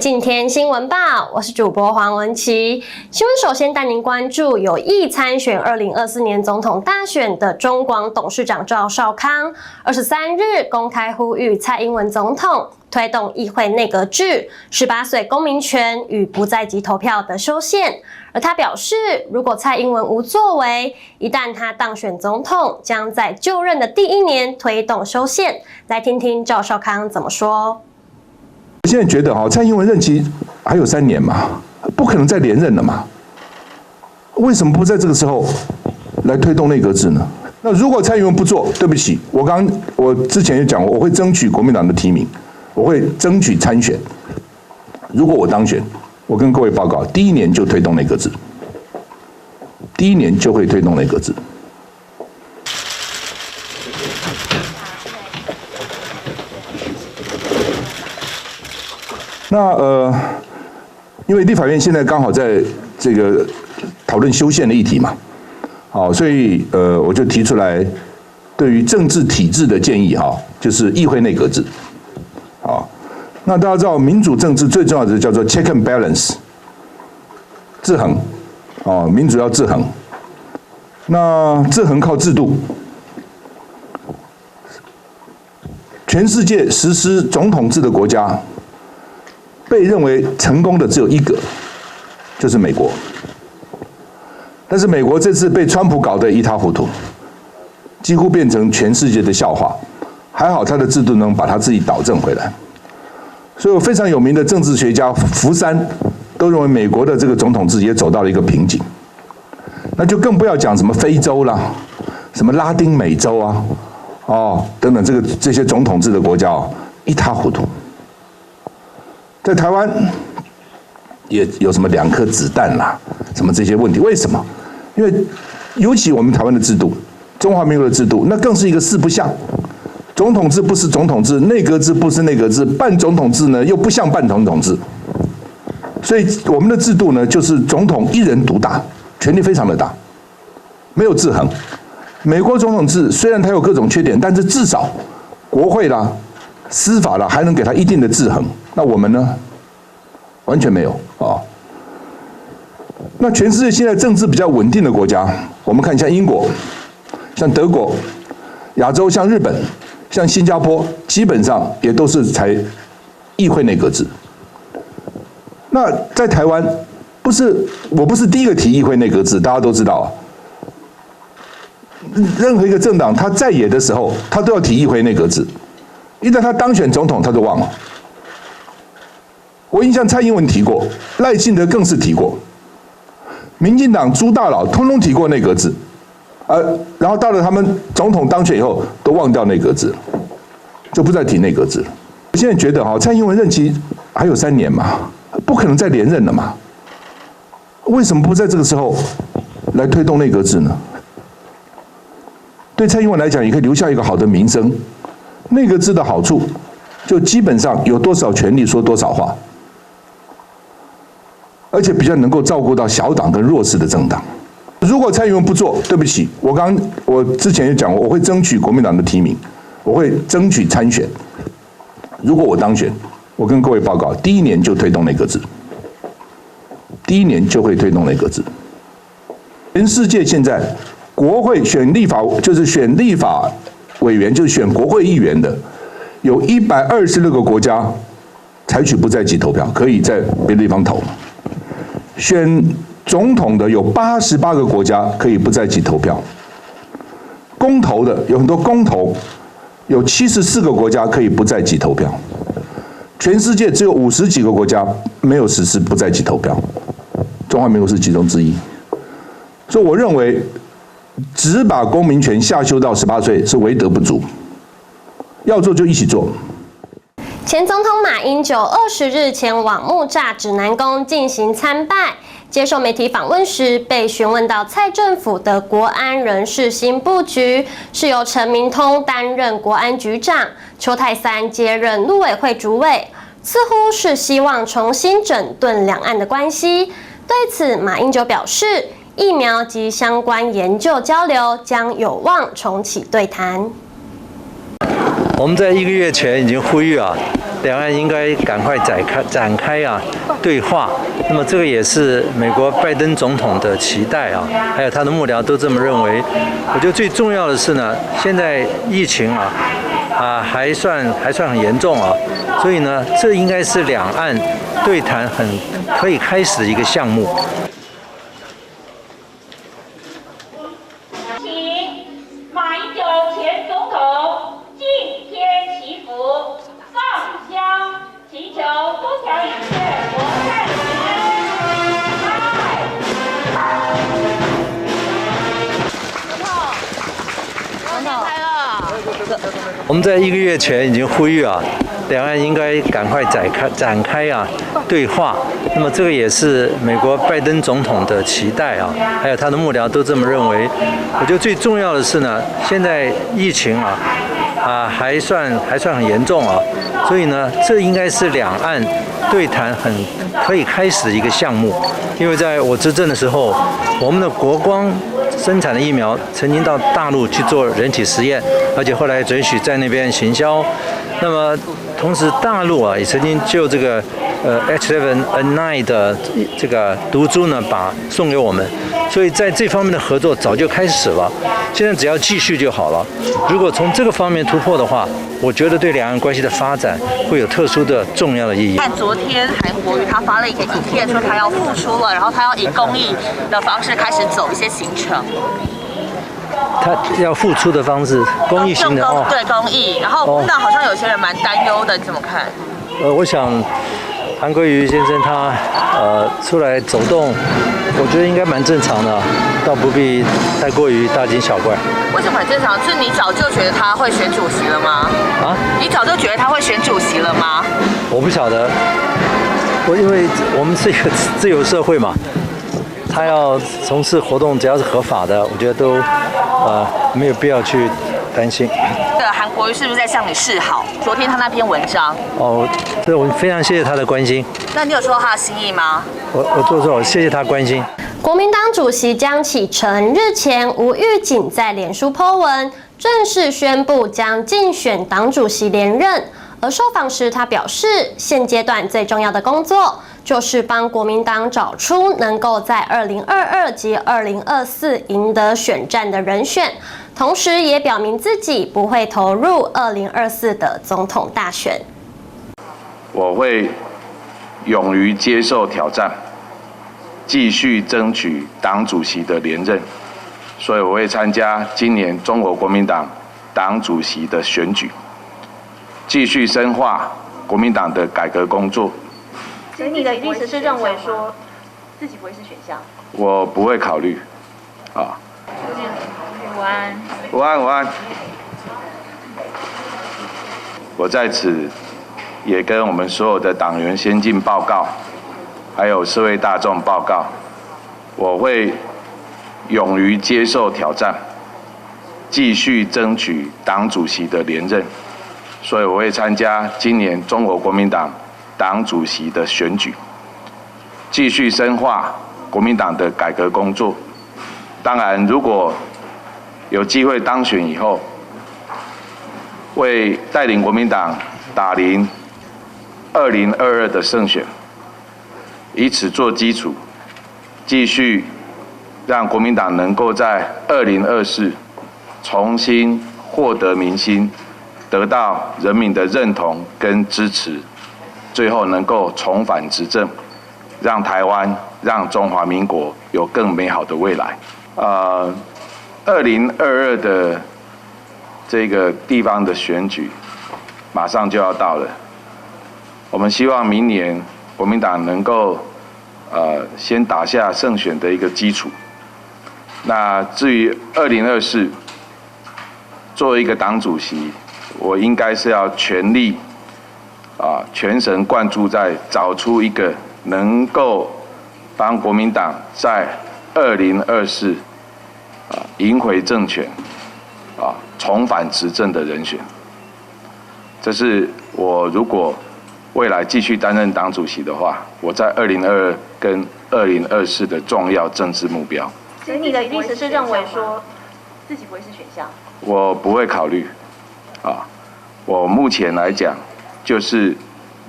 今天新闻报，我是主播黄文琪。新闻首先带您关注有意参选2024年总统大选的中广董事长赵少康，23日公开呼吁蔡英文总统推动议会内阁制、18岁公民权与不在籍投票的修宪。而他表示，如果蔡英文无作为，一旦他当选总统，将在就任的第1年推动修宪。来听听赵少康怎么说。我现在觉得蔡英文任期还有3年嘛，不可能再连任了嘛。为什么不在这个时候来推动内阁制呢？那如果蔡英文不做，对不起，我之前也讲过，我会争取国民党的提名，我会争取参选。如果我当选，我跟各位报告，第1年就推动内阁制，第1年就会推动内阁制。那因为立法院现在刚好在这个讨论修宪的议题嘛，好，所以我就提出来对于政治体制的建议哈，就是议会内阁制，好，那大家知道民主政治最重要的叫做 check and balance， 制衡，哦，民主要制衡，那制衡靠制度，全世界实施总统制的国家。被认为成功的只有1个，就是美国。但是美国这次被川普搞得一塌糊涂，几乎变成全世界的笑话。还好他的制度能把他自己导正回来。所以，我非常有名的政治学家福山都认为美国的这个总统制也走到了一个瓶颈。那就更不要讲什么非洲啦，什么拉丁美洲啊，哦等等这些总统制的国家哦，一塌糊涂。在台湾也有什么2颗子弹啦，什么这些问题？为什么？因为尤其我们台湾的制度，中华民国的制度，那更是一个4不像。总统制不是总统制，内阁制不是内阁制，半总统制呢又不像半总统制。所以我们的制度呢，就是总统一人独大，权力非常的大，没有制衡。美国总统制虽然它有各种缺点，但是至少国会啦、司法啦还能给它一定的制衡。那我们呢？完全没有啊。那全世界现在政治比较稳定的国家，我们看像英国、像德国、亚洲像日本、像新加坡，基本上也都是采议会内阁制。那在台湾，我不是第一个提议会内阁制，大家都知道啊。任何一个政党他在野的时候，他都要提议会内阁制，一旦他当选总统，他就忘了。我印象蔡英文提过，赖清德更是提过，民进党朱大佬通通提过内阁制，然后到了他们总统当选以后，都忘掉内阁制，就不再提内阁制了。我现在觉得蔡英文任期还有3年嘛，不可能再连任了嘛，为什么不在这个时候来推动内阁制呢？对蔡英文来讲，也可以留下一个好的名声。内阁制的好处，就基本上有多少权力说多少话。而且比较能够照顾到小党跟弱势的政党。如果蔡英文不做，对不起，我之前也讲过，我会争取国民党的提名，我会争取参选。如果我当选，我跟各位报告，第1年就推动内阁制，第1年就会推动内阁制。全世界现在国会选立法，就是选立法委员，就是选国会议员的，有126个国家采取不在籍投票，可以在别的地方投。选总统的有88个国家可以不在籍投票，公投的有很多公投，有74个国家可以不在籍投票，全世界只有50几个国家没有实施不在籍投票，中华民国是其中之一。所以我认为，只把公民权下修到18岁是为德不足，要做就一起做。前总统马英九20日前往木栅指南宫进行参拜，接受媒体访问时，被询问到蔡政府的国安人事新布局是由陈明通担任国安局长，邱泰三接任陆委会主委，似乎是希望重新整顿两岸的关系。对此，马英九表示，疫苗及相关研究交流将有望重启对谈。我们在1个月前已经呼吁两岸应该赶快展开对话。那么这个也是美国拜登总统的期待还有他的幕僚都这么认为。我觉得最重要的是呢，现在疫情还算很严重所以呢，这应该是两岸对谈可以开始的一个项目。我们在1个月前已经呼吁两岸应该赶快展开对话。那么这个也是美国拜登总统的期待还有他的幕僚都这么认为。我觉得最重要的是呢，现在疫情还算很严重所以呢，这应该是两岸对谈可以开始的一个项目。因为在我执政的时候，我们的国光生产的疫苗曾经到大陆去做人体实验，而且后来准许在那边行销。那么同时大陆也曾经就这个H7N9 的这个毒株呢，送给我们。所以在这方面的合作早就开始了，现在只要继续就好了。如果从这个方面突破的话，我觉得对两岸关系的发展会有特殊的重要的意义。看昨天韩国瑜他发了一个影片，说他要复出了，然后他要以公益的方式开始走一些行程。他要付出的方式，公益行程对公益。然后那好像有些人蛮担忧的，你怎么看？我想韩国瑜先生他出来走动，我觉得应该蛮正常的，倒不必太过于大惊小怪。为什么很正常？是你早就觉得他会选主席了吗？你早就觉得他会选主席了吗？我不晓得，因为我们是一个自由社会嘛，他要从事活动，只要是合法的，我觉得都没有必要去担心。韩国瑜是不是在向你示好？昨天他那篇文章。对，我非常谢谢他的关心。那你有收到他的心意吗？我谢谢他关心。国民党主席江启臣日前无预警在脸书 po 文，正式宣布将竞选党主席连任。而受访时，他表示，现阶段最重要的工作就是帮国民党找出能够在2022及2024赢得选战的人选，同时也表明自己不会投入2024的总统大选。我会勇于接受挑战，继续争取党主席的连任，所以我会参加今年中国国民党党主席的选举，继续深化国民党的改革工作。所以你的意思是认为说自己不会是选项？我不会考虑。午安。午安，午安。我在此也跟我们所有的党员先进报告，还有社会大众报告，我会勇于接受挑战，继续争取党主席的连任，所以我会参加今年中国国民党党主席的选举，继续深化国民党的改革工作。当然，如果有机会当选以后，为带领国民党打赢2022的胜选，以此做基础，继续让国民党能够在2024重新获得民心，得到人民的认同跟支持，最后能够重返执政，让台湾、让中华民国有更美好的未来。2022的这个地方的选举马上就要到了，我们希望明年国民党能够先打下胜选的一个基础。那至于2024，作为一个党主席，我应该是要全力全神贯注在找出一个能够帮国民党在2024赢回政权重返执政的人选。这是我如果未来继续担任党主席的话，我在2022跟2024的重要政治目标。所以你的意思是认为说自己不会是选项？我不会考虑我目前来讲就是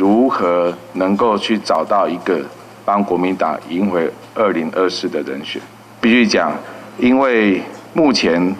如何能够去找到一个帮国民党赢回2024的人选。必须讲，因为目前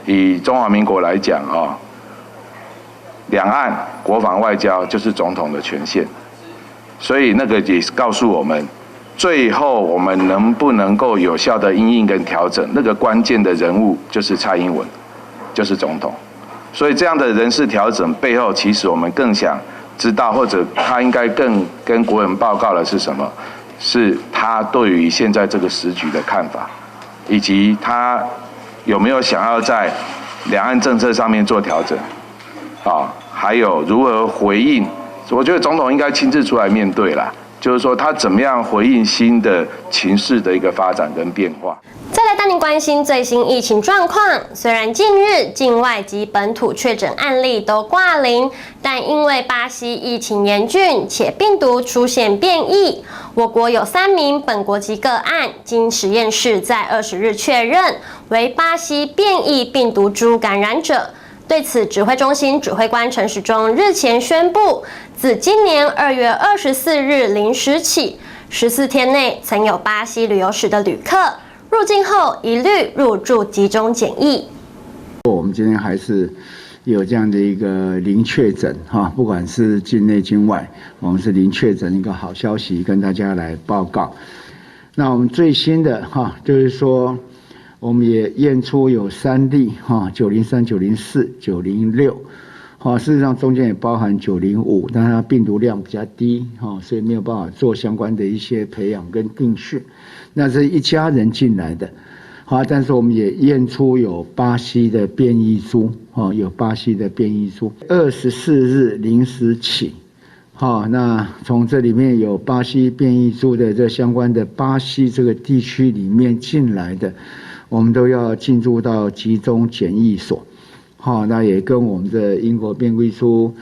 以中华民国来讲两岸国防外交就是总统的权限，所以那个也告诉我们，最后我们能不能够有效的因应跟调整，那个关键的人物就是蔡英文，就是总统。所以这样的人事调整背后，其实我们更想知道，或者他应该更跟国人报告的是什么？是他对于现在这个时局的看法，以及他有没有想要在两岸政策上面做调整，还有如何回应。我觉得总统应该亲自出来面对啦，就是说他怎么样回应新的情势的一个发展跟变化。再来带您关心最新疫情状况。虽然近日境外及本土确诊案例都挂零，但因为巴西疫情严峻且病毒出现变异，我国有3名本国籍个案经实验室在20日确认为巴西变异病毒株感染者。对此，指挥中心指挥官陈时中日前宣布，自今年2月24日0时起，14天内曾有巴西旅游史的旅客入境后一律入住集中检疫。我们今天还是有这样的一个零确诊不管是境内境外，我们是零确诊一个好消息跟大家来报告。那我们最新的就是说，我们也验出有3例903、904、906，事实上中间也包含905，但它病毒量比较低所以没有办法做相关的一些培养跟定序。那是一家人进来的，但是我们也验出有巴西的变异株，有巴西的变异株。24日0时起，那从这里面有巴西变异株的这相关的巴西这个地区里面进来的，我们都要进入到集中检疫所。那也跟我们的英国变异株、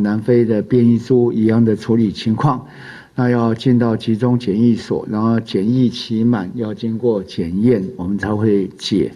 南非的变异株一样的处理情况。那要进到集中检疫所，然后检疫期满要经过检验，我们才会解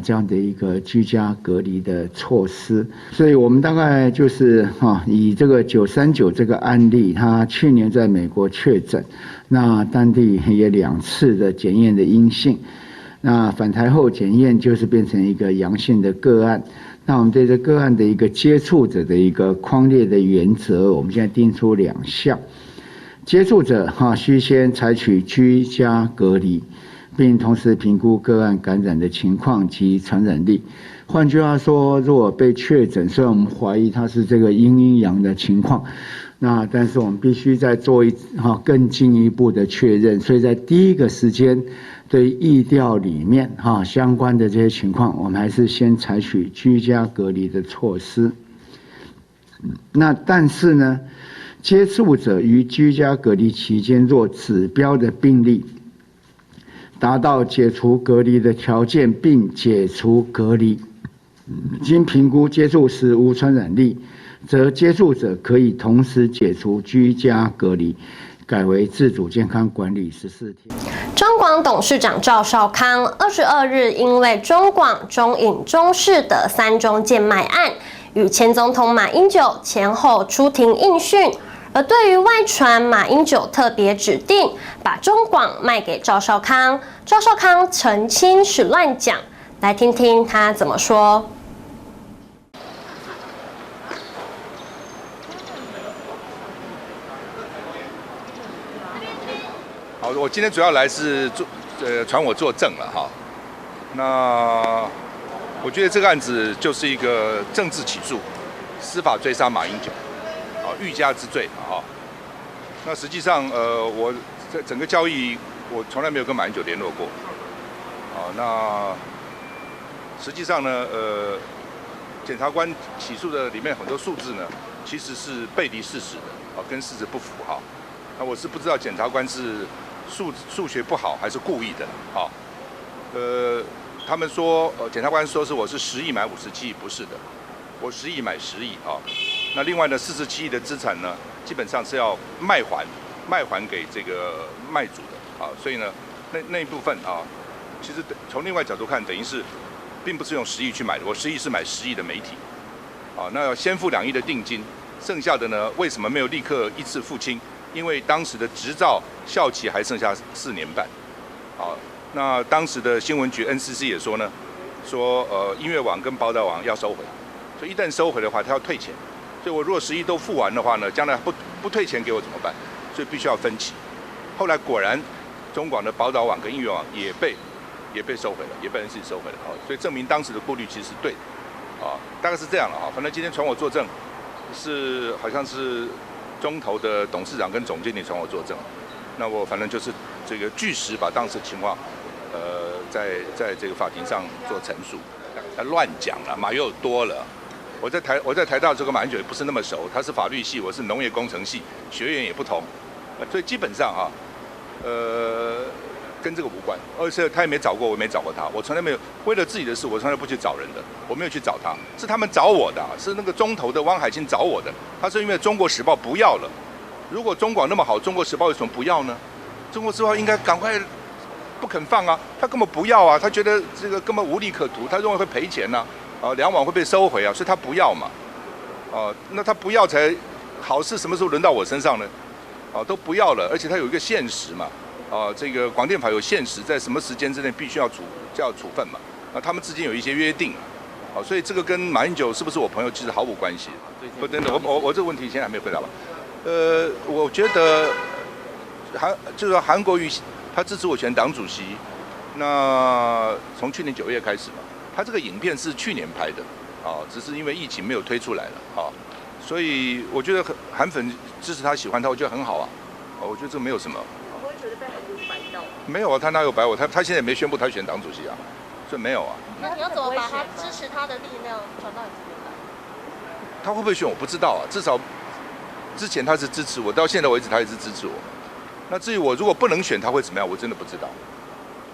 这样的一个居家隔离的措施。所以我们大概就是以这个939这个案例，他去年在美国确诊，那当地也2次的检验的阴性，那返台后检验就是变成一个阳性的个案。那我们对这个案的一个接触者的一个匡列的原则，我们现在定出2项。接触者需先采取居家隔离，并同时评估个案感染的情况及传染力。换句话说，如果被确诊，虽然我们怀疑它是这个阴阳的情况，但是我们必须再做更进一步的确认。所以在第一个时间，对疫调里面相关的这些情况，我们还是先采取居家隔离的措施。但是呢，接触者于居家隔离期间，若指标的病例达到解除隔离的条件，并解除隔离，经评估接触时无传染力，则接触者可以同时解除居家隔离，改为自主健康管理14天。中广董事长赵少康22日因为中广、中影、中视的3中贱卖案，与前总统马英九前后出庭应讯。而对于外传马英九特别指定把中广卖给赵少康，赵少康澄清是乱讲。来听听他怎么说。好，我今天主要来是传我作证了哈。那我觉得这个案子就是一个政治起诉，司法追杀马英九。欲加之罪那实际上我这整个交易我从来没有跟马英九联络过那实际上呢检察官起诉的里面很多数字呢其实是背离事实的跟事实不符那我是不知道检察官是数学不好还是故意的他们说检察官说是我是10亿买57亿，不是的，我10亿买10亿那另外呢，47亿的资产呢，基本上是要卖还给这个卖主的所以呢，那一部分其实从另外角度看，等于是并不是用10亿去买的，我10亿是买10亿的媒体那要先付2亿的定金剩下的呢，为什么没有立刻一次付清？因为当时的执照效期还剩下4年半。好，那当时的新闻局 NCC 也说呢，说音乐网跟宝岛网要收回，所以一旦收回的话，他要退钱。所以我如果10亿都付完的话呢，将来不退钱给我怎么办？所以必须要分期。后来果然，中广的宝岛网跟音乐网也被收回了，也被 NCC 收回了。所以证明当时的顾虑其实是对的。大概是这样了。反正今天传我作证，好像是中投的董事长跟总经理传我作证。那我反正就是这个据实把当时情况，在这个法庭上做陈述。乱讲了，马友多了。我在台大这个马英九也不是那么熟，他是法律系，我是农业工程系，学院也不同，所以基本上跟这个无关。而且他也没找过，我也没找过他，我从来没有为了自己的事，我从来不去找人的，我没有去找他，是他们找我的，是那个中投的汪海清找我的。他是因为《中国时报》不要了，如果中广那么好，《中国时报》为什么不要呢？《中国时报》应该赶快不肯放啊，他根本不要啊，他觉得这个根本无利可图，他认为会赔钱呐。2网会被收回啊，所以他不要嘛，那他不要才好事什么时候轮到我身上呢？都不要了，而且他有一个限时嘛，这个广电法有限时，在什么时间之内必须要处分嘛，他们之间有一些约定啊，所以这个跟马英九是不是我朋友其实毫无关系。不，等等，我这个问题现在还没有回答完。我觉得就是韩国瑜他支持我选党主席，那从去年9月开始嘛。他这个影片是去年拍的，只是因为疫情没有推出来了，所以我觉得韩粉支持他、喜欢他，我觉得很好啊，我觉得这没有什么。我会觉得被韩国瑜摆到。没有啊，他哪有摆我？他现在也没宣布他选党主席啊，所以没有啊。那你要怎么把他支持他的力量传到你这边来？他会不会选我不知道啊，至少之前他是支持我，到现在为止他也是支持我。那至于我如果不能选，他会怎么样？我真的不知道。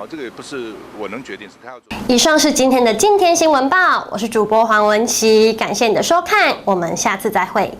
这个也不是我能决定，是他要做。以上是今天的今天新闻报，我是主播黄文琪，感谢你的收看，我们下次再会。